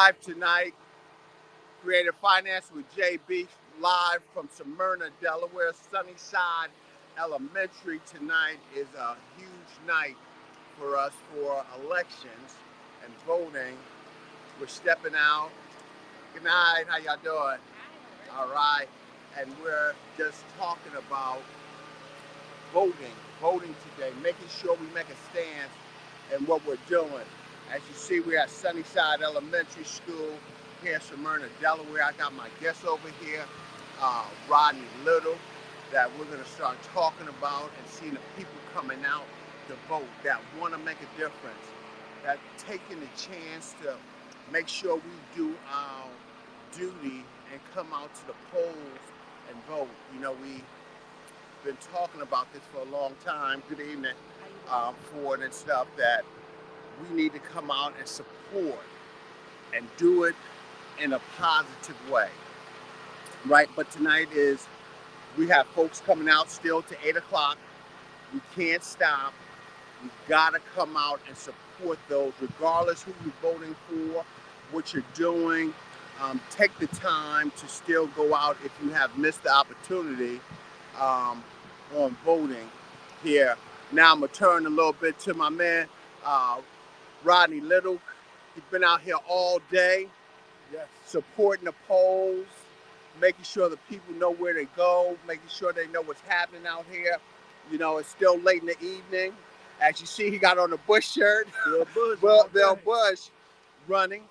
live tonight. Creative Finance with JB, live from Smyrna, Delaware. Sunnyside Elementary tonight is a huge night for us for elections and voting. We're stepping out. Good night. How y'all doing? All right. And we're just talking about voting today, making sure we make a stance in what we're doing. As you see, we're at Sunnyside Elementary School here in Smyrna, Delaware. I got my guest over here, Rodney Little, that we're going to start talking about and seeing the people coming out to vote that want to make a difference, that taking the chance to make sure we do our duty and come out to the polls and vote. You know, we've been talking about this for a long time. Good evening, Ford and stuff, that we need to come out and support and do it in a positive way, right? But tonight we have folks coming out still to 8 o'clock. We can't stop. We've got to come out and support those, regardless who you're voting for, what you're doing. Take the time to still go out if you have missed the opportunity on voting here. Now I'm going to turn a little bit to my man, Rodney Little. He's been out here all day, yes, supporting the polls, making sure the people know where to go, making sure they know what's happening out here. You know, it's still late in the evening. As you see, he got on a Bush shirt. Bill Bush running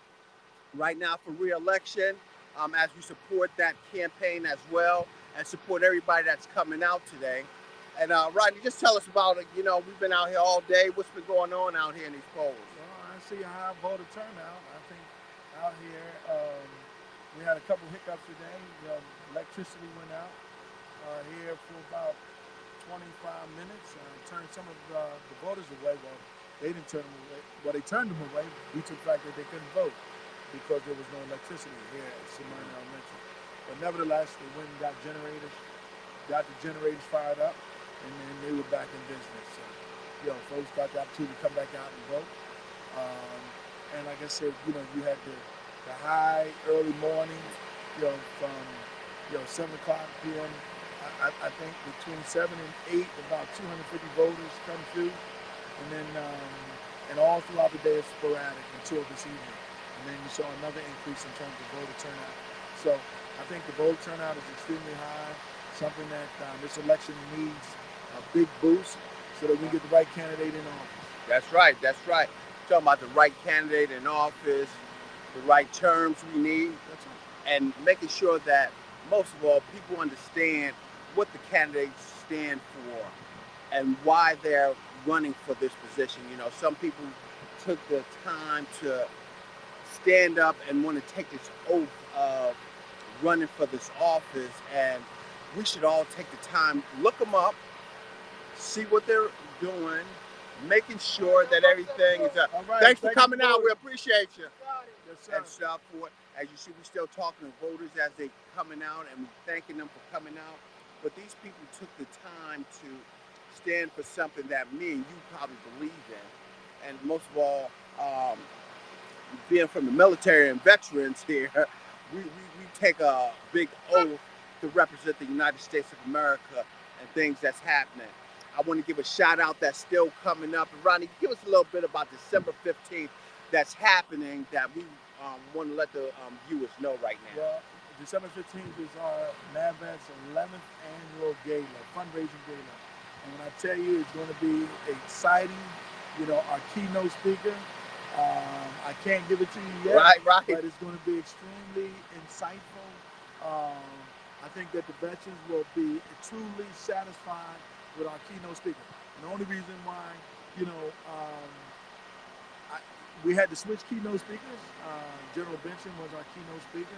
right now for re-election, as we support that campaign as well and support everybody that's coming out today. And Rodney, just tell us about it. You know, we've been out here all day. What's been going on out here in these polls? Well, I see a high voter turnout. I think out here we had a couple hiccups today. The electricity went out here for about 25 minutes. Turned some of the voters away. Well, they didn't turn them away. Well, they turned them away due to the fact that they couldn't vote because there was no electricity here at Smyrna Elementary. But nevertheless, they went and got the generators fired up, and then they were back in business. So, folks got the opportunity to come back out and vote. And like I said, you had the high early morning, from 7 o'clock p.m. I think between 7 and 8, about 250 voters come through, and then and all throughout the day it's sporadic until this evening. And then you saw another increase in terms of voter turnout. So I think the voter turnout is extremely high, something that this election needs a big boost so that we get the right candidate in office. That's right. Talking about the right candidate in office, the right terms we need, That's right, and making sure that, most of all, people understand what the candidates stand for and why they're running for this position. You know, some people took the time to stand up and want to take this oath of running for this office, and we should all take the time, look them up, see what they're doing, making sure that everything is up. Right, thanks for coming out. We appreciate you. Yes, And stuff for it. As you see, we're still talking to voters as they coming out, and we're thanking them for coming out. But these people took the time to stand for something that me and you probably believe in. And most of all, being from the military and veterans here, we take a big oath to represent the United States of America and things that's happening. I want to give a shout out that's still coming up. And Ronnie, give us a little bit about December 15th that's happening that we want to let the viewers know right now. Well, December 15th is our NAVET's 11th annual gala, fundraising gala. And when I tell you it's going to be exciting, our keynote speaker, I can't give it to you yet, right. But it's going to be extremely insightful. I think that the veterans will be truly satisfied with our keynote speaker. And the only reason why, we had to switch keynote speakers. General Benson was our keynote speaker.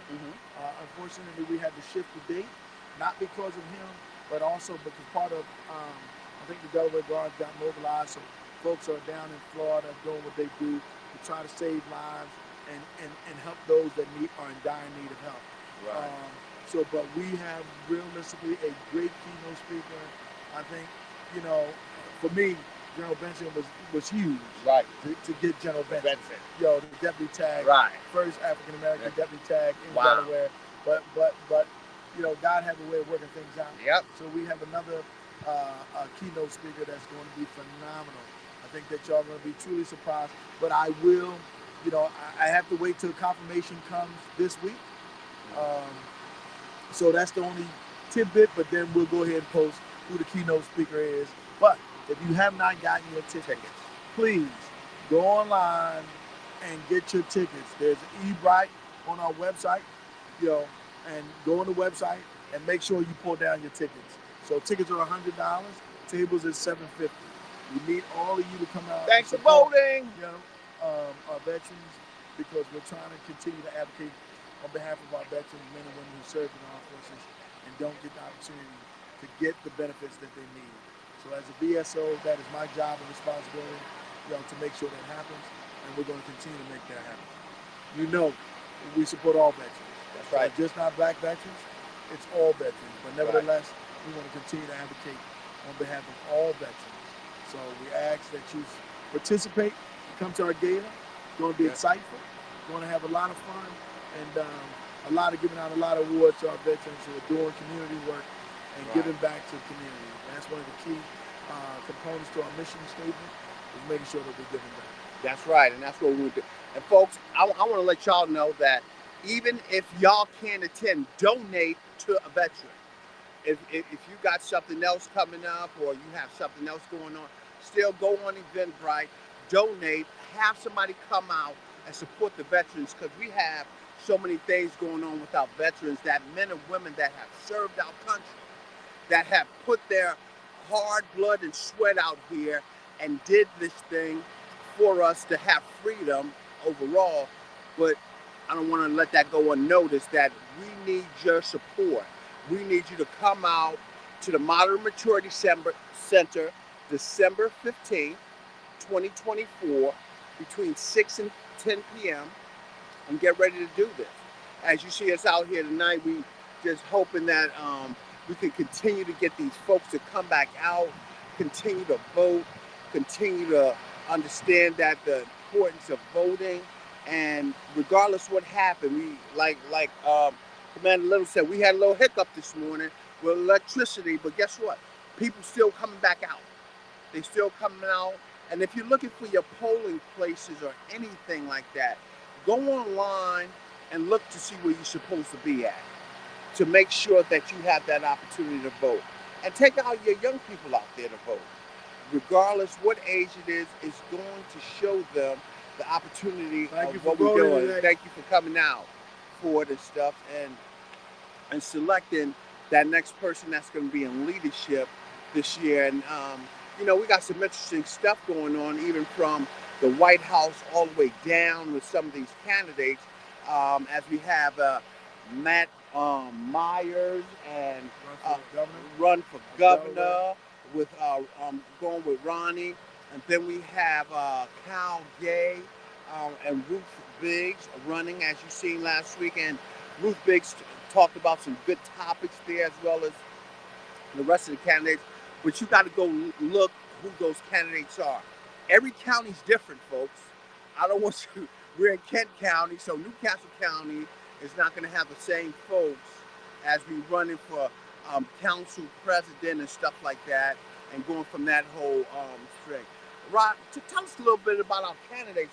Unfortunately, we had to shift the date, not because of him, but also because part of, I think the Delaware Guard got mobilized, so folks are down in Florida doing what they do to try to save lives and help those that are in dire need of help. Right. But we have realistically a great keynote speaker. I think, for me, General Benson was huge. Right. To get General Benson. Benson. Yo, the deputy tag. Right. First African American Yeah. deputy tag in Wow. Delaware. But God had a way of working things out. Yep. So we have another keynote speaker that's going to be phenomenal. I think that y'all are going to be truly surprised. But I will, I have to wait till confirmation comes this week. So that's the only tidbit, but then we'll go ahead and post who the keynote speaker is. But if you have not gotten your tickets, please go online and get your tickets. There's Eventbrite on our website, and go on the website and make sure you pull down your tickets. So tickets are $100, tables is $750. We need all of you to come out. Thanks for voting. Our veterans, because we're trying to continue to advocate on behalf of our veterans, men and women who serve in our forces and don't get the opportunity to get the benefits that they need. So as a VSO, that is my job and responsibility, to make sure that happens, and we're going to continue to make that happen. We support all veterans. That's right. Just not black veterans, it's all veterans. But nevertheless, we want to continue to advocate on behalf of all veterans. So we ask that you participate, come to our gala. It's going to be insightful. We're going to have a lot of fun, and giving out a lot of awards to our veterans who are doing community work and giving back to the community. That's one of the key components to our mission statement, is making sure that we're giving back. That's right, and that's what we're doing. And folks, I want to let y'all know that even if y'all can't attend, donate to a veteran. If you got something else coming up or you have something else going on, still go on Eventbrite, donate, have somebody come out and support the veterans, because we have so many things going on with our veterans, that men and women that have served our country, that have put their hard blood and sweat out here and did this thing for us to have freedom overall. But I don't want to let that go unnoticed, that we need your support. We need you to come out to the Modern Maturity Center December 15th, 2024, between 6 and 10 p.m. and get ready to do this. As you see us out here tonight, we just hoping that we can continue to get these folks to come back out, continue to vote, continue to understand that the importance of voting, and regardless what happened, we like Commander Little said, we had a little hiccup this morning with electricity, but guess what? People still coming back out. They still coming out, and if you're looking for your polling places or anything like that, go online and look to see where you're supposed to be at, to make sure that you have that opportunity to vote. And take out your young people out there to vote. Regardless what age it is, it's going to show them the opportunity of what we're doing. Today. Thank you for coming out for this stuff and selecting that next person that's going to be in leadership this year. And we got some interesting stuff going on, even from the White House all the way down with some of these candidates, as we have Matt Myers and run for governor with going with Ronnie, and then we have Cal Gay and Ruth Biggs running, as you seen last week, and Ruth Biggs talked about some good topics there, as well as the rest of the candidates. But you got to go look who those candidates are. Every county's different, folks. I don't want you. We're in Kent County, so Newcastle County is not going to have the same folks as we running for council president and stuff like that, and going from that whole string. Rod, tell us a little bit about our candidates,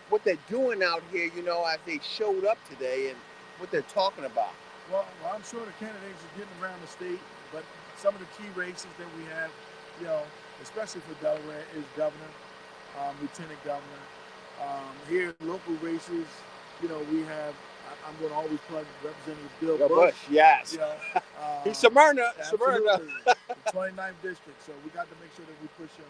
what they're doing out here, as they showed up today and what they're talking about. Well, I'm sure the candidates are getting around the state, but some of the key races that we have, especially for Delaware, is governor, lieutenant governor. Here, local races, we have, I'm going to always plug Representative Bill Bush. Yes. He's Smyrna. Absolutely. The 29th district. So we got to make sure that we push him,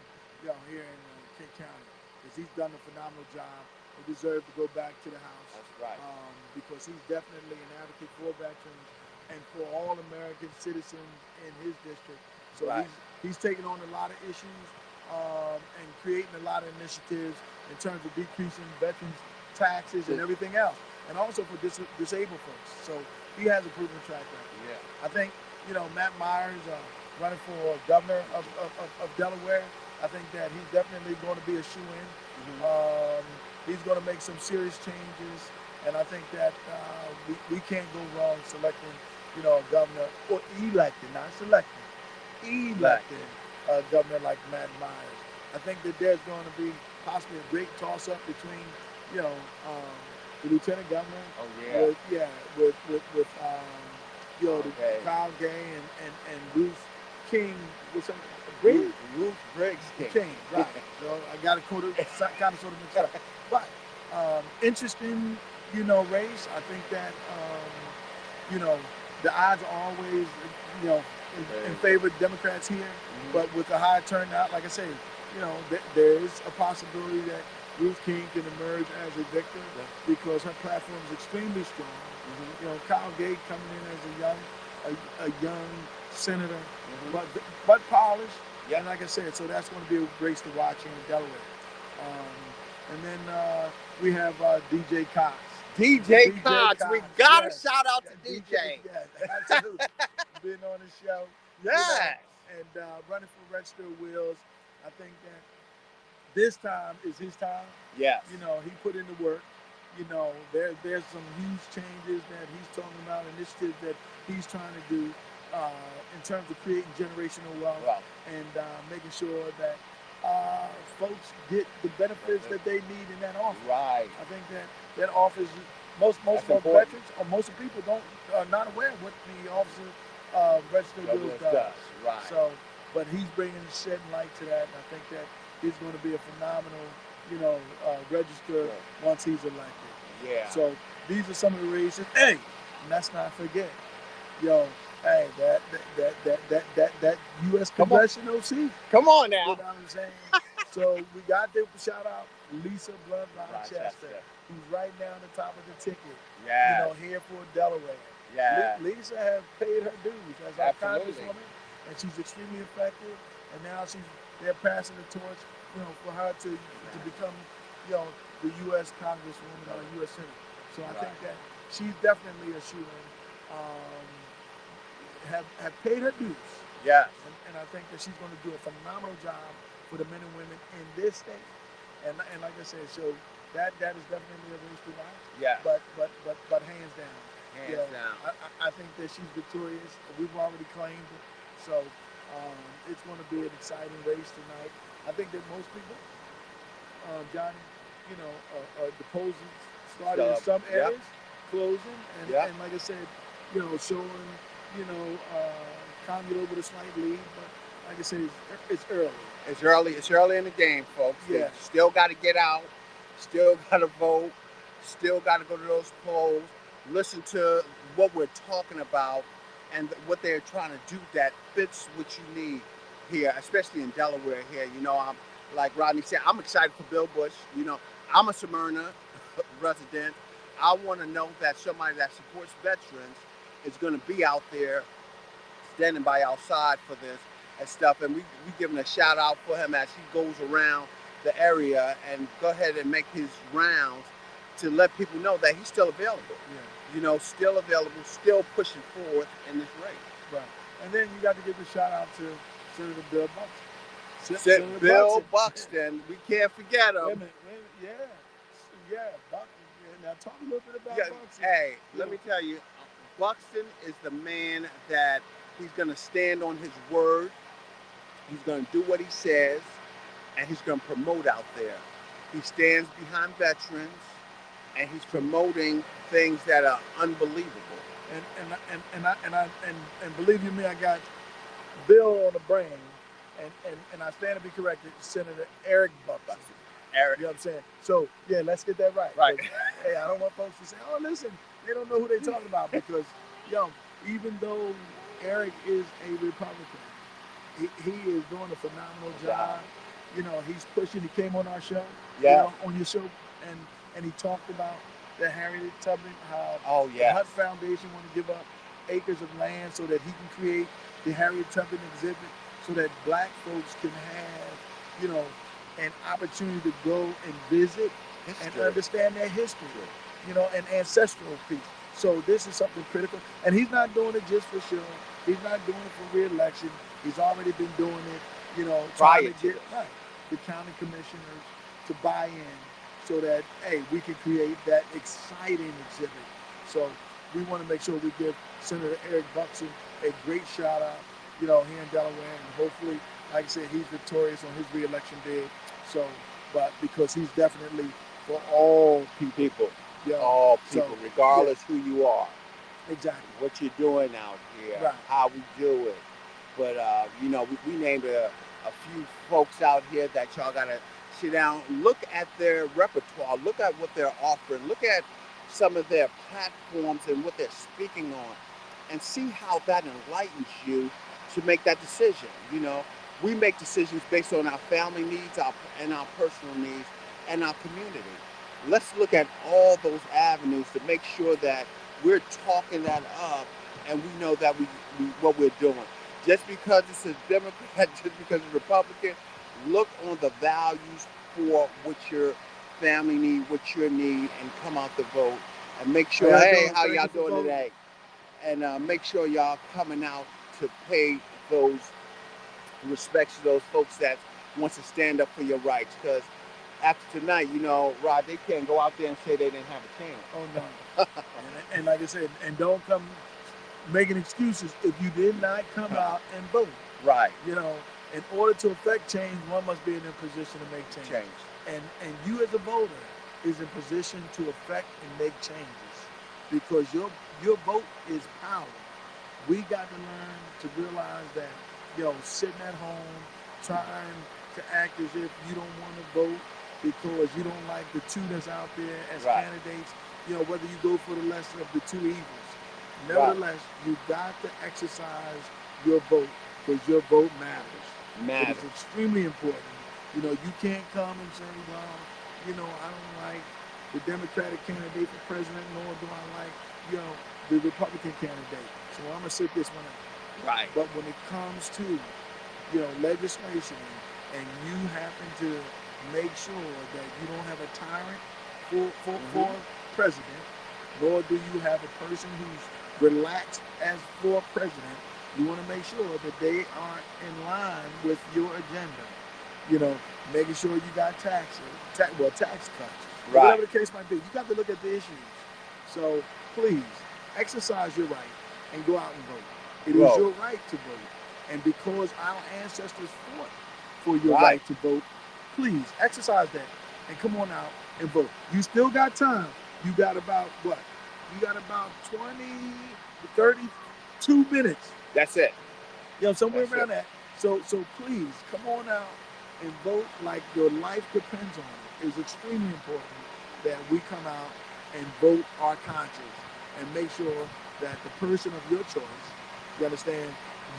here in Kent County, because he's done a phenomenal job. He deserves to go back to the House. That's right. Because he's definitely an advocate for veterans and for all American citizens in his district. So he's taking on a lot of issues and creating a lot of initiatives in terms of decreasing veterans' taxes and everything else, and also for disabled folks. So he has a proven track record. Yeah. I think Matt Myers running for governor of Delaware. I think that he's definitely going to be a shoe-in. Mm-hmm. He's going to make some serious changes, and I think that we can't go wrong selecting, a governor or electing, not selecting, electing a governor like Matt Myers. I think that there's going to be possibly a great toss-up between, you know, um, the lieutenant governor Oh yeah. with the Okay. Kyle Gay and Ruth King with some Ruth, Briggs. Ruth Briggs King, right. So I got to kind of sort of mixed up. But interesting, race. I think that, you know, the odds are always, in favor of Democrats here. Mm-hmm. But with a high turnout, like I say, there is a possibility that Ruth King can emerge as a victor because her platform is extremely strong. Mm-hmm. Kyle Gay coming in as a young senator, Mm-hmm. but polished. Yep. And like I said, so that's going to be a race to watch here in Delaware. And then we have DJ Cox. DJ Cox, we gotta yes. shout out to DJ. Yes, absolutely. Been on the show. Yes. And running for Register of Wheels. I think that this time is his time. Yes. He put in the work. There's some huge changes that he's talking about, initiatives that he's trying to do in terms of creating generational wealth and making sure that folks get the benefits that they need in that office. Right. I think that office, most of our veterans or most of people are not aware of what the Office of Registered Wills does. Right. So, but he's shedding light to that, and I think that he's going to be a phenomenal, register once he's elected. Yeah. So these are some of the races. Hey, let's not forget, hey, that U.S. congressional seat. Come on now. You know what I'm saying? So we got to shout out Lisa Blunt Rochester, who's right now on the top of the ticket. Yeah. Here for Delaware. Yeah. Lisa has paid her dues as our congresswoman, and she's extremely effective. And now they're passing the torch, for her to become, the U.S. congresswoman or U.S. senator. So I think that she's definitely a shoe-in. Have paid her dues. Yes. And I think that she's going to do a phenomenal job for the men and women in this state. And like I said, so that is definitely a race to watch. Yeah. But hands down. Hands down. I think that she's victorious. We've already claimed it. So it's going to be an exciting race tonight. I think that most people, Johnny, the polls started in some areas, closing, and like I said, showing, Congo with a slight lead, but like I said, it's early. It's early. It's early in the game, folks. Yeah. Still got to get out. Still got to vote. Still got to go to those polls. Listen to what we're talking about and what they're trying to do that fits what you need here, especially in Delaware here. I'm like Rodney said, I'm excited for Bill Bush. I'm a Smyrna resident. I want to know that somebody that supports veterans is going to be out there standing by our side for this and stuff. And we giving a shout out for him as he goes around the area and go ahead and make his rounds to let people know that he's still available. Yeah. Still available, still pushing forward in this race. Right. And then you got to give a shout out to Senator Bill Buxton. Bill Buxton, we can't forget him. Wait a minute. Yeah, Buxton. Now talk a little bit about Buxton. Hey, let me tell you, Buxton is the man that he's going to stand on his word. He's going to do what he says, and he's going to promote out there. He stands behind veterans, and he's promoting things that are unbelievable. And believe you me, I got Bill on the brain, and I stand to be corrected, Senator Eric Buxton. Eric. You know what I'm saying? So, yeah, let's get that right. Right. Hey, I don't want folks to say, oh, listen, they don't know who they're talking about because, even though Eric is a Republican, he is doing a phenomenal job. He's pushing. He came on our show, on your show, and he talked about the Harriet Tubman, how the Hutt Foundation want to give up acres of land so that he can create the Harriet Tubman exhibit so that black folks can have, an opportunity to go and visit and understand their history, and ancestral piece. So this is something critical. And he's not doing it just for show. He's not doing it for re-election. He's already been doing it, trying prior to to get this. right the county commissioners to buy in so that hey, we can create that exciting exhibit. So we want to make sure we give Senator Eric Buxton a great shout out, here in Delaware, and hopefully, like I said, he's victorious on his reelection bid. So, but because he's definitely for all people, People, you know. all So, people, yeah, regardless who you are, exactly, what you're doing out here, right. how we do it. But we named a few folks out here that y'all gotta sit down, look at their repertoire, look at what they're offering, look at some of their platforms and what they're speaking on, and see how that enlightens you to make that decision. We make decisions based on our family needs, and our personal needs, and our community. Let's look at all those avenues to make sure that we're talking that up and we know that we what we're doing. Just because it's a Democrat, just because it's Republican, look on the values for what your family need, what your need, and come out to vote. And make How sure, y'all hey, doing? how Thank y'all you for doing voting. today? And make sure y'all coming out to pay those respects to those folks that wants to stand up for your rights. Because after tonight, Rod, they can't go out there and say they didn't have a chance. Oh no. And like I said, and don't come making excuses if you did not come out and vote. Right. You know, in order to affect change, one must be in a position to make change. Change. And you as a voter is in position to affect and make changes because your vote is power. We got to learn to realize that, sitting at home trying to act as if you don't want to vote because you don't like the two that's out there as Right. candidates, whether you go for the lesser of the two evils. Right. Nevertheless, you got to exercise your vote because your vote matters. It is Matter. extremely important. You can't come and say, well, I don't like the Democratic candidate for president, nor do I like, the Republican candidate. So I'm gonna sit this one out. Right. But when it comes to, legislation and you happen to make sure that you don't have a tyrant for president, nor do you have a person who's relaxed as for president, you want to make sure that they are in line with your agenda. Making sure you got tax cuts, or Right. whatever the case might be. You got to look at the issues. So please exercise your right and go out and vote. It is Bro. your right to vote. And because our ancestors fought for your Right. right to vote, please exercise that and come on out and vote. You still got time. You got about what? You got about 20 to 32 minutes. That's it. Somewhere That's it. around that. So please come on out and vote like your life depends on it. It's extremely important that we come out and vote our conscience and make sure that the person of your choice, you understand,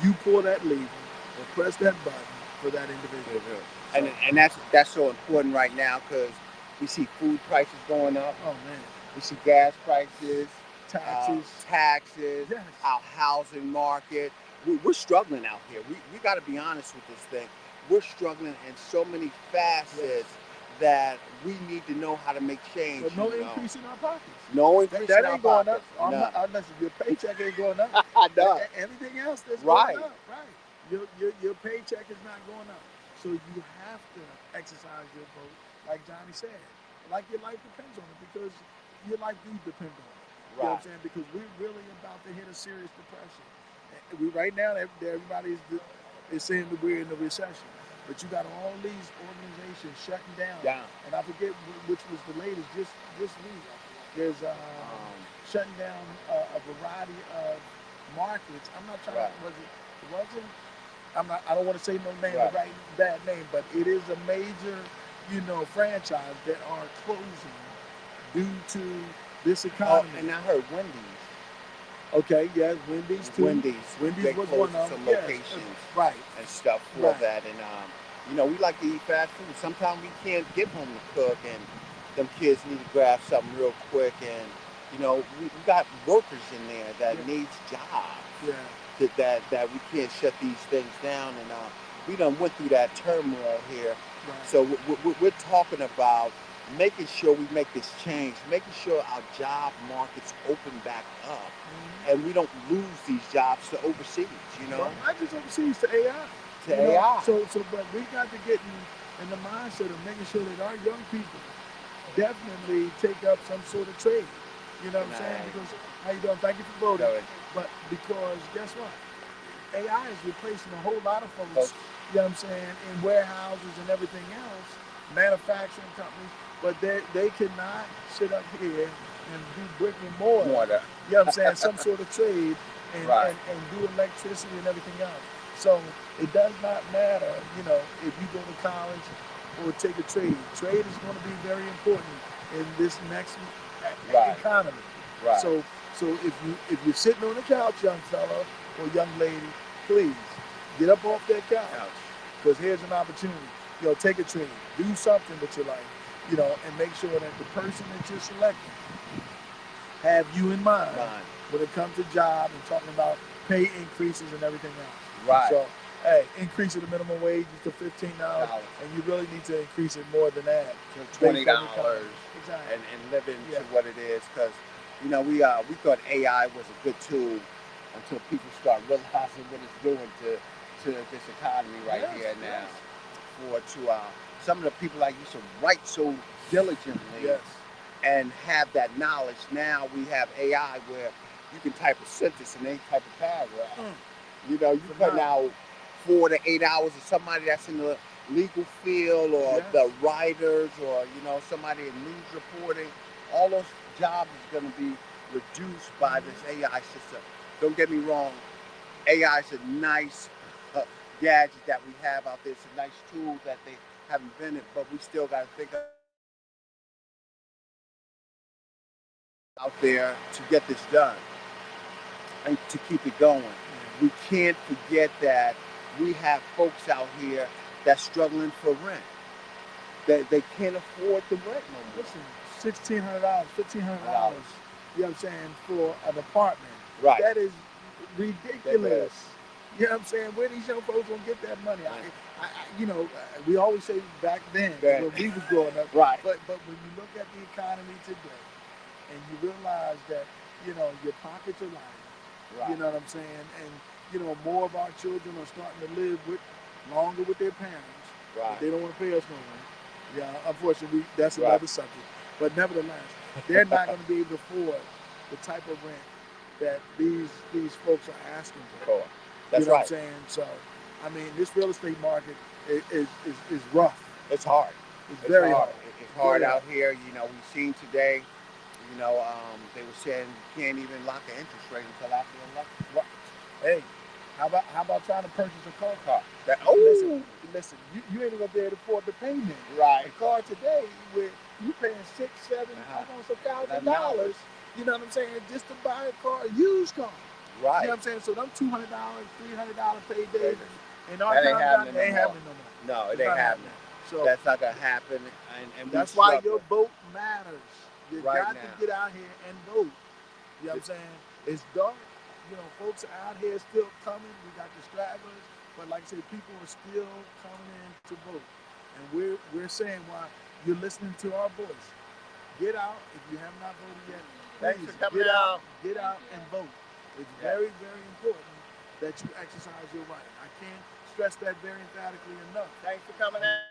you pull that lever or press that button for that individual. And So, and that's so important right now because we see food prices going up. oh man, We see gas prices, taxes, taxes, yes, our housing market. We're struggling out here. We got to be honest with this thing. We're struggling in so many facets yes. that we need to know how to make change. But no increase in our pockets. No That, increase in that our ain't going up. pockets. I'm None. not, unless your paycheck ain't going up. None. Everything else that's Right. going up, right? Your paycheck is not going up. So you have to exercise your vote, like Johnny said, like your life depends on it, because your life do depend on it. You know what Right. I'm saying? Because we're really about to hit a serious depression. We right now, is saying that we're in a recession, but you got all these organizations shutting down, Down. and I forget which was the latest. Just this week, there's shutting down a variety of markets. I'm not trying Right. to. It wasn't. I'm not. I don't want to say no name, Right. the right bad name, but it is a major, franchise that are closing due to this Oh, economy. and I heard Wendy's. Okay, yes, Wendy's too. Wendy's. Wendy's They was closed one of them. some Yes, locations right, and stuff for right. that. And we like to eat fast food. Sometimes we can't get home to cook, and them kids need to grab something real quick. And we got workers in there that Yeah, needs jobs. yeah, That we can't shut these things down. And we done went through that turmoil here. right. So we're talking about making sure we make this change, making sure our job markets open back up, Mm-hmm. and we don't lose these jobs to overseas. Well, not just overseas to AI. to AI. But we got to get in the mindset of making sure that our young people definitely take up some sort of trade. You know what I'm saying? Nice. Because how you doing? Thank you for voting. So But because guess what? AI is replacing a whole lot of folks, folks, you know what I'm saying, in warehouses and everything else, manufacturing companies, but they cannot sit up here and do brick and mortar, water. you know what I'm saying, some sort of trade Right. and do electricity and everything else. So it does not matter, if you go to college or take a trade. Trade is going to be very important in this next Right. economy. Right. So if you're sitting on the couch, young fella or young lady, please get up off that couch because here's an opportunity. Take a trade, do something with your life, and make sure that the person that you're selecting have you in mind when it comes to job and talking about pay increases and everything else. Right. So, hey, increasing the minimum wage to $15, and you really need to increase it more than that. $20 exactly. and live into what it is, because we thought AI was a good tool until people start realizing what it's doing to this economy here now. Some of the people that used to write so diligently and have that knowledge, now we have AI where you can type a sentence and they type a paragraph. You put out 4 to 8 hours of somebody that's in the legal field or the writers or somebody in news reporting. All those jobs is going to be reduced by this AI system. Don't get me wrong, AI is a nice gadget that we have out there. It's a nice tool that they have invented, but we still got to think out there to get this done and to keep it going. We can't forget that we have folks out here that's struggling for rent. They can't afford the rent no more. Listen, $1,600, $1,500, you know what I'm saying, for an apartment. Right. That is ridiculous. You know what I'm saying? Where these young folks gonna get that money? We always say back then when we was growing up. Right. But when you look at the economy today, and you realize that your pockets are lighter. Right. You know what I'm saying? And more of our children are starting to live longer with their parents. Right. But they don't want to pay us no rent. Yeah, unfortunately, that's another subject. But nevertheless, they're not going to be able to afford the type of rent that these folks are asking for. That's what I'm saying? So, I mean, this real estate market is rough. It's hard. It's very hard. It's hard out here. We've seen today, they were saying you can't even lock an interest rate until after the election. Hey, how about trying to purchase a car? Listen, you ain't gonna be able to afford the payment. Right. A car today, where you paying $6,000, $7,000, $1,000. You know what I'm saying? Just to buy a car, a used car. Right. You know what I'm saying? So them $200, $300 paydays in our that ain't time, happening no more. No, it ain't happening. So that's not gonna happen. And that's why your vote matters. You got to get out here and vote. You know what I'm saying? It's dark. Folks are out here still coming. We got the stragglers, but like I said, people are still coming in to vote. And we're saying why you're listening to our voice. Get out if you have not voted yet. Thanks for coming out. Get out and vote. It's very, very important that you exercise your right. I can't stress that very emphatically enough. Thanks for coming out.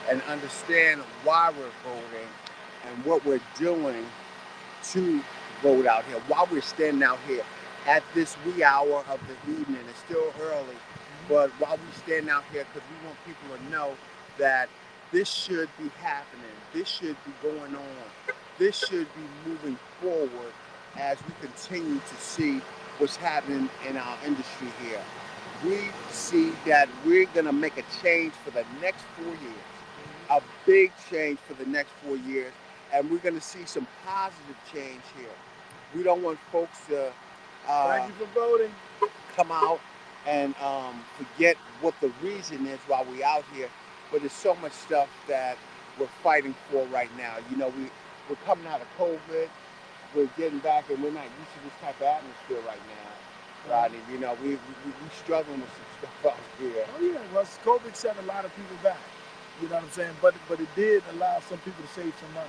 And understand why we're voting and what we're doing to vote out here. While we're standing out here at this wee hour of the evening, it's still early, but while we stand out here, because we want people to know that this should be happening, this should be going on, this should be moving forward as we continue to see what's happening in our industry here. We see that we're going to make a change for the next 4 years. A big change for the next 4 years, and we're going to see some positive change here. We don't want folks to thank you for voting. Come out and forget what the reason is why we're out here, but there's so much stuff that we're fighting for right now. We're coming out of COVID, we're getting back, and we're not used to this type of atmosphere right now. Rodney, we struggling with some stuff out here. Oh yeah, well, COVID set a lot of people back. You know what I'm saying? But it did allow some people to save some money.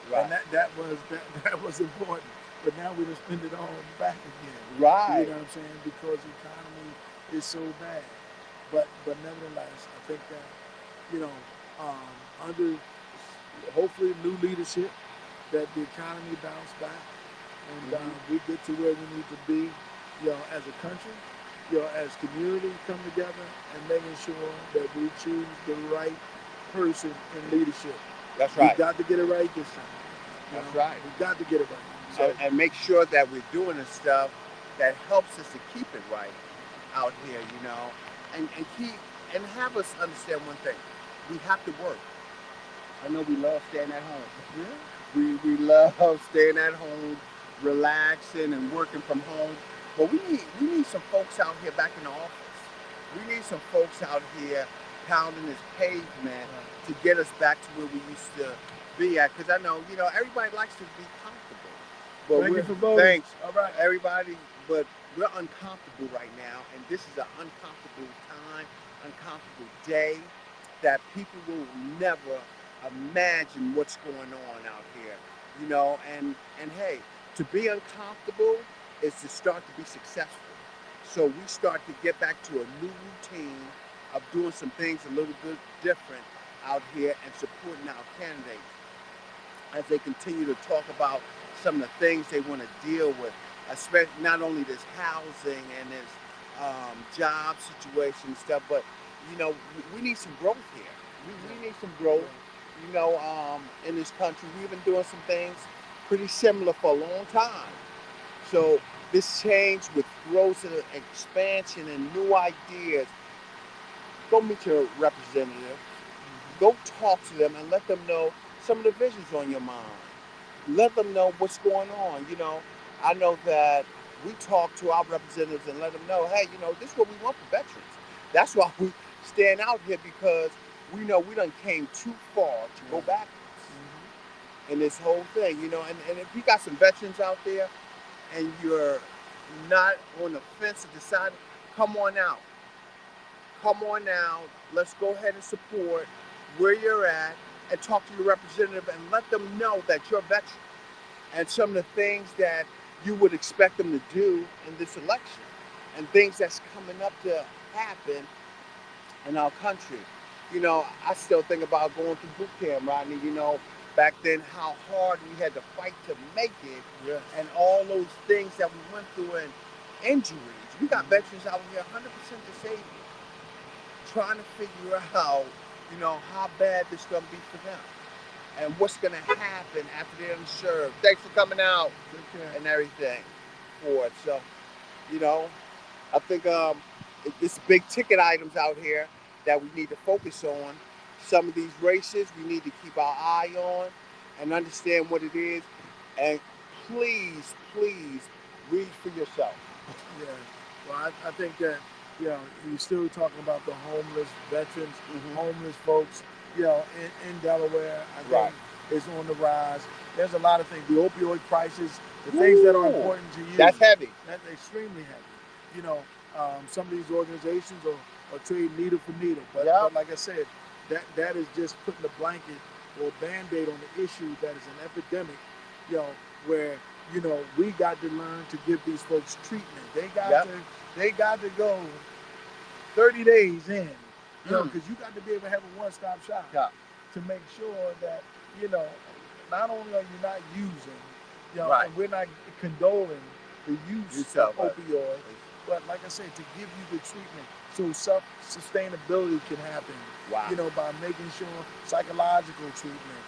Right. And that was important. but now we just spend it all back again. You Right. know what I'm saying? Because the economy is so bad. But nevertheless, I think that you know under hopefully new leadership that the economy bounce back and Hmm. we get to where we need to be, as a country, as community come together and making sure that we choose the right person in leadership. That's We right. got to get it right this time. That's right. We got to get it right. So And make sure that we're doing the stuff that helps us to keep it right out here, and keep and have us understand one thing: we have to work. I know we love staying at home. yeah, We love staying at home, relaxing and working from home. But we need some folks out here back in the office. We need some folks out here pounding this pavement right. to get us back to where we used to be at. Because I know, everybody likes to be comfortable. But Thank you we're for voting. thanks All right. everybody, but we're uncomfortable right now, and this is an uncomfortable time, uncomfortable day that people will never imagine what's going on out here, and hey, to be uncomfortable is to start to be successful. So we start to get back to a new routine of doing some things a little bit different out here and supporting our candidates as they continue to talk about some of the things they want to deal with, especially not only this housing and this job situation and stuff, but we need some growth here. We need some growth. Right. In this country, we've been doing some things pretty similar for a long time. So this change with growth and expansion and new ideas, go meet your representative, go talk to them and let them know some of the visions on your mind. Let them know what's going on. I know that we talk to our representatives and let them know, hey, this is what we want for veterans. That's why we stand out here, because we know we done came too far to go Right. backwards Mm-hmm. in this whole thing. And if you got some veterans out there and you're not on the fence of deciding, come on out. Come on now, let's go ahead and support where you're at and talk to your representative and let them know that you're a veteran and some of the things that you would expect them to do in this election and things that's coming up to happen in our country. I still think about going through boot camp, Rodney. Back then how hard we had to fight to make it Yes. and all those things that we went through and injuries. We got Mm-hmm. veterans out here 100% disabled trying to figure out, how bad this is gonna be for them and what's gonna happen after they're served. Thanks for coming out Take care. and everything for it. So, you know, I think it's big ticket items out here that we need to focus on. Some of these races we need to keep our eye on and understand what it is. And please, please read for yourself. Yeah. Well, I think that you're still talking about the homeless veterans, Hmm. homeless folks. In Delaware, I think Right. is on the rise. There's a lot of things. The opioid crisis, the things that are Woo! important to you, That's heavy. that's extremely heavy. You know, some of these organizations are trading needle for needle. But Yep. like I said, that is just putting a blanket or a band-aid on the issue that is an epidemic. Where we got to learn to give these folks treatment. Yep. They got to go 30 days in, Mm. because you got to be able to have a one-stop shop Yeah. to make sure that you know not only are you not using, Right. and we're not condoling the use of Yourself. opioids, but like I said, to give you the treatment so self-sustainability can happen, Wow. by making sure psychological treatment,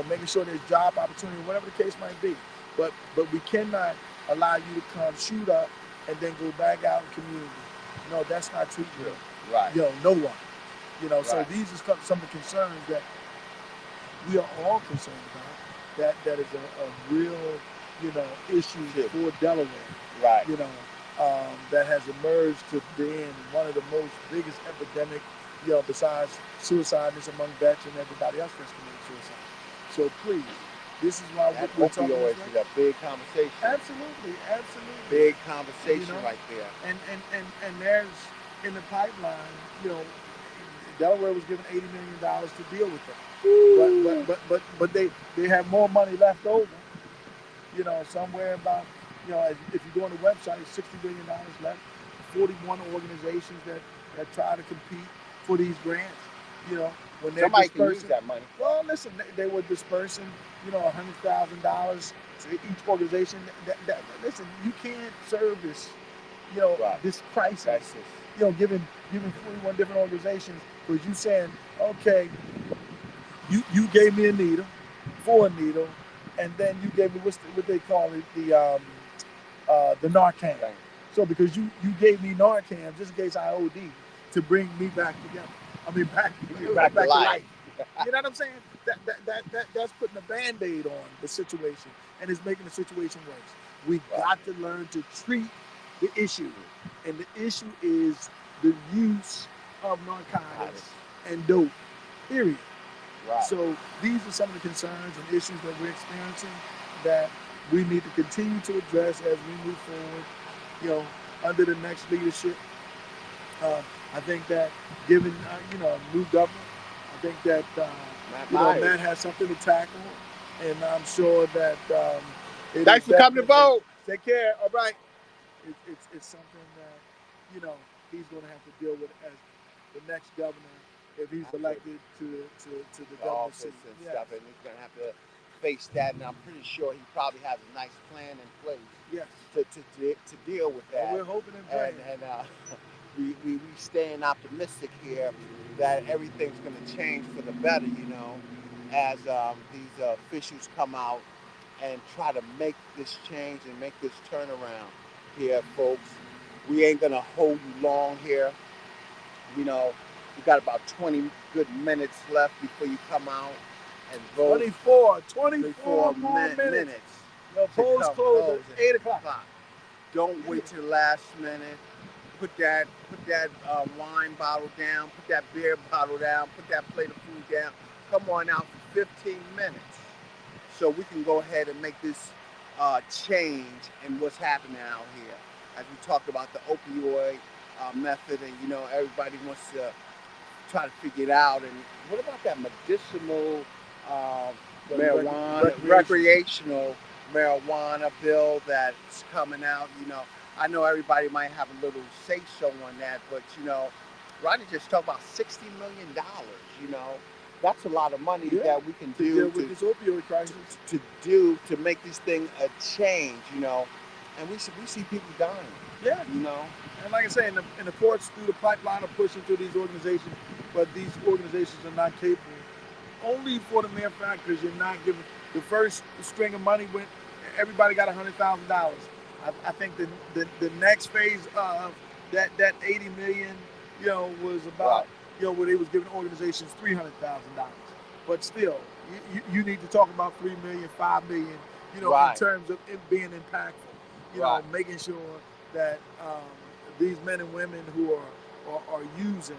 making sure there's job opportunity, whatever the case might be. But we cannot allow you to come shoot up and then go back out in community. No, that's not True. treatment. Right. No one. So Right. these are some of the concerns that we are all concerned about. That is a real, issue True. for Delaware. Right. That has emerged to being one of the most biggest epidemic, besides suicideness among vets and everybody else that's committing suicide. So please, this is why That we're talking this opioids way. is a big conversation. Absolutely, absolutely. Big You conversation know, right there. and there's in the pipeline, Delaware was given $80 million to deal with that. But Woo. but but but but they have more money left over, somewhere about, if you go on the website, $60 billion left. 41 organizations that try to compete for these grants. When they're Somebody can use dispersing. that money. Well, listen, they were dispersing, $100,000 to each organization. Listen, you can't service, Right. this crisis. Crisis. Giving 41 different organizations, because you saying, okay, you gave me a needle, for a needle, and then you gave me what they call it, the Narcan. Thank So because you gave me Narcan just in case I OD, to bring me back together. I mean, you. Back to life. You know what I'm saying? That's putting a Band-Aid on the situation, and it's making the situation worse. We Right. got to learn to treat the issue, and the issue is the use of narcotics and dope. Period. Right. So these are some of the concerns and issues that we're experiencing that we need to continue to address as we move forward, under the next leadership. I think that given, new government, I think that, Matt has something to tackle, and I'm sure that Thanks for coming to vote. Take care. All right. It's something that, he's going to have to deal with as the next governor if he's elected to the government office seat. and stuff, and he's gonna have to face that. And I'm pretty sure he probably has a nice plan in place. Yes. To deal with that. Well, we're hoping and praying. And we staying optimistic here that everything's gonna change for the better. As these officials come out and try to make this change and make this turnaround here, folks. We ain't gonna hold you long here. We got about 20 good minutes left before you come out and vote. 24 more minutes. The polls close at 8 o'clock. Don't wait till the last minute. Put that wine bottle down. Put that beer bottle down. Put that plate of food down. Come on out for 15 minutes so we can go ahead and make this change in what's happening out here. As we talked about the opioid method, and everybody wants to try to figure it out. And what about that medicinal marijuana, recreational marijuana bill that's coming out? I know everybody might have a little say-so on that, but Rodney just talked about $60 million. That's a lot of money that we can do with this opioid crisis. To make this thing a change. And we see people dying. Yeah. And like I say, in the courts, through the pipeline of pushing through these organizations, but these organizations are not capable. Only for the mere fact because you're not giving the first string of money went. Everybody got $100,000. I think the next phase of that 80 million, was about where they was giving organizations $300,000. But still, you need to talk about 3 million, 5 million, in terms of it being impactful. Making sure that these men and women who are using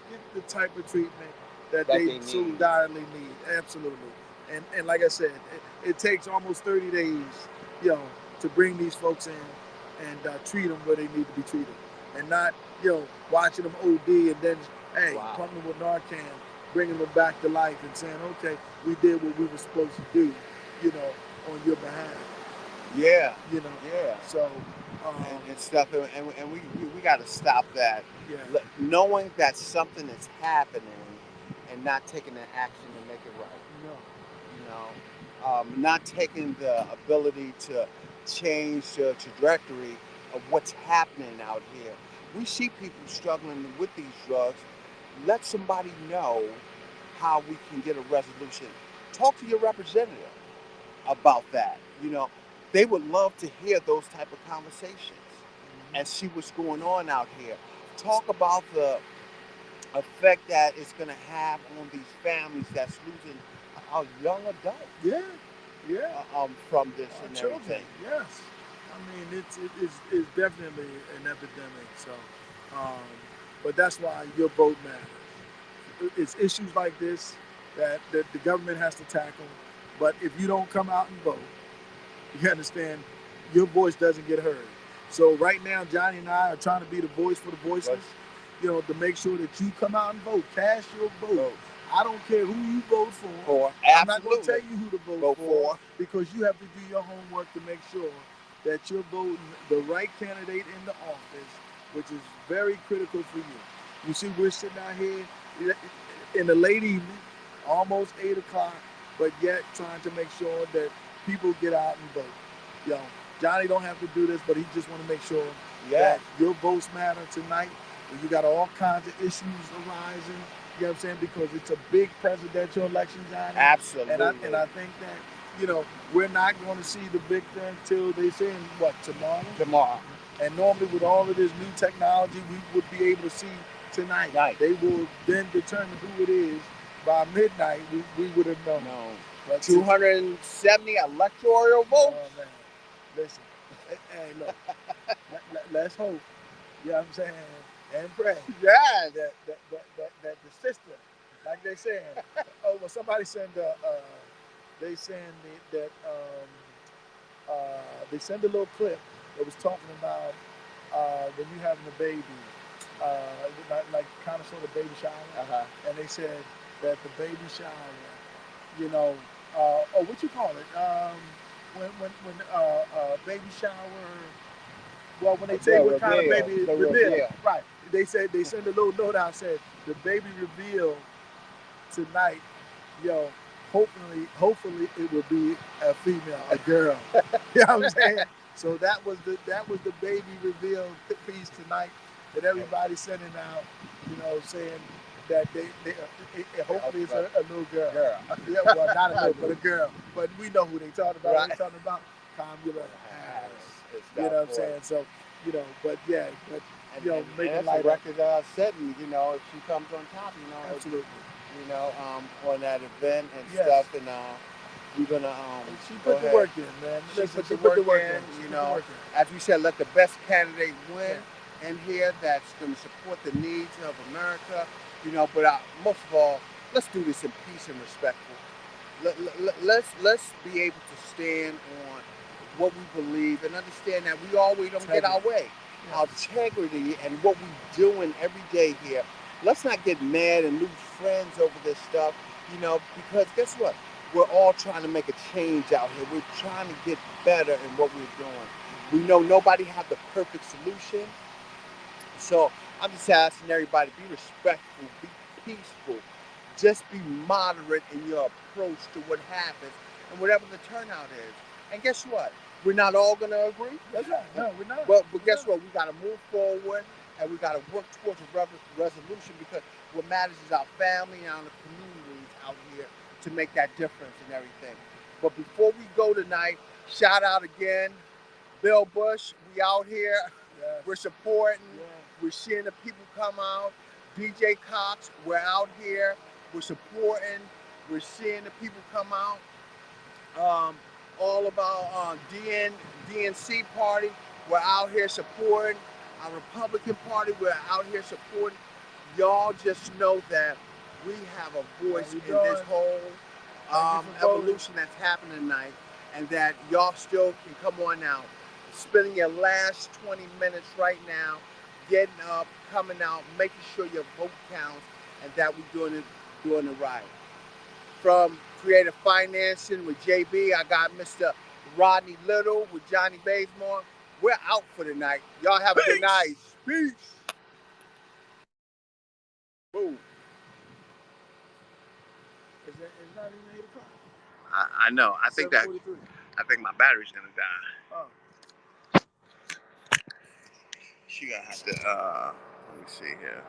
get the type of treatment that they so direly need. Absolutely. And like I said, it takes almost 30 days, to bring these folks in and treat them where they need to be treated, and not watching them OD and then pumping them with Narcan, bringing them back to life and saying, okay, we did what we were supposed to do, on your behalf. Yeah. Yeah. So. And stuff, and we got to stop that. Yeah. Knowing that something is happening and not taking the action to make it right. Not taking the ability to change the trajectory of what's happening out here. We see people struggling with these drugs. Let somebody know how we can get a resolution. Talk to your representative about that. They would love to hear those type of conversations and see what's going on out here. Talk about the effect that it's going to have on these families that's losing a young adult. Yeah. From this and children. Everything. Yes. I mean, it's definitely an epidemic. So, but that's why your vote matters. It's issues like this that the government has to tackle. But if you don't come out and vote, you understand, your voice doesn't get heard. So right now, Johnny and I are trying to be the voice for the voiceless, to make sure that you come out and vote. Cast your vote. I don't care who you vote for. For I'm not going to tell absolutely you who to vote vote for for. because you have to do your homework to make sure that you're voting the right candidate in the office, which is very critical for you. You see, we're sitting out here in the late evening, almost 8 o'clock, but yet trying to make sure that people get out and vote. You know, Johnny don't have to do this, but he just want to make sure that your votes matter tonight. You got all kinds of issues arising. You know what I'm saying? Because it's a big presidential election, Johnny. Absolutely. And I think that, you know, we're not going to see the victor until they say, what, tomorrow? Tomorrow. And normally with all of this new technology, we would be able to see tonight. They will then determine who it is. By midnight, we would have known. No. But 270 electoral votes. Oh, man. Listen. Hey, look. Let's hope. You know what I'm saying? And pray. Yes. That the system, like they saying. Oh, well, somebody sent they saying that they sent a little clip that was talking about when you having a baby, like kind of sort of baby shower, and they said that the baby shower, you know, oh, what you call it? When baby shower. Well, when they tell you what kind of baby reveal, right? They said they send a little note out said the baby reveal tonight, yo. Hopefully it will be a female, a girl. You know what I'm saying? So that was the baby reveal piece tonight that everybody's sending out. You know, saying that they hopefully it's a little girl. Yeah, well, not a little, but a girl. But we know who they talking about. Right. They talking about Kamala Harris. You know what I'm saying? So, you know, but yeah, but you know, making light record setting. You know, if she comes on top, you know, absolutely. You know, on that event and stuff, and we're gonna she put the work in, man. She put the work in. You know, as we said, let the best candidate win. In here, that's going to support the needs of America. You know, but most of all, let's do this in peace and respectful. Let's be able to stand on what we believe and understand that we always don't get our way. Our integrity and what we're doing every day here. Let's not get mad and lose friends over this stuff, you know, because guess what? We're all trying to make a change out here. We're trying to get better in what we're doing. We know nobody has the perfect solution. So I'm just asking everybody, be respectful, be peaceful, just be moderate in your approach to what happens and whatever the turnout is. And guess what? We're not all going to agree. That's right. No, we're not. But guess what? We got to move forward and we got to work towards a resolution because what matters is our family and our communities out here to make that difference and everything. But before we go tonight, shout out again, Bill Bush. We out here. Yes. We're supporting. Yeah. We're seeing the people come out. DJ Cox, we're out here. We're supporting. We're seeing the people come out. All about DNC party, we're out here supporting. Our Republican Party, we're out here supporting. Y'all just know that we have a voice in this whole evolution that's happening tonight, and that y'all still can come on out. Spending your last 20 minutes right now, getting up, coming out, making sure your vote counts, and that we're doing it right. From Creative Financing with JB, I got Mr. Rodney Little with Johnnie Bazemore. We're out for the night. Y'all have a good night. Peace. Boom. It's not even 8 o'clock. I know. I think my battery's gonna die. Oh. She gonna have to let me see here.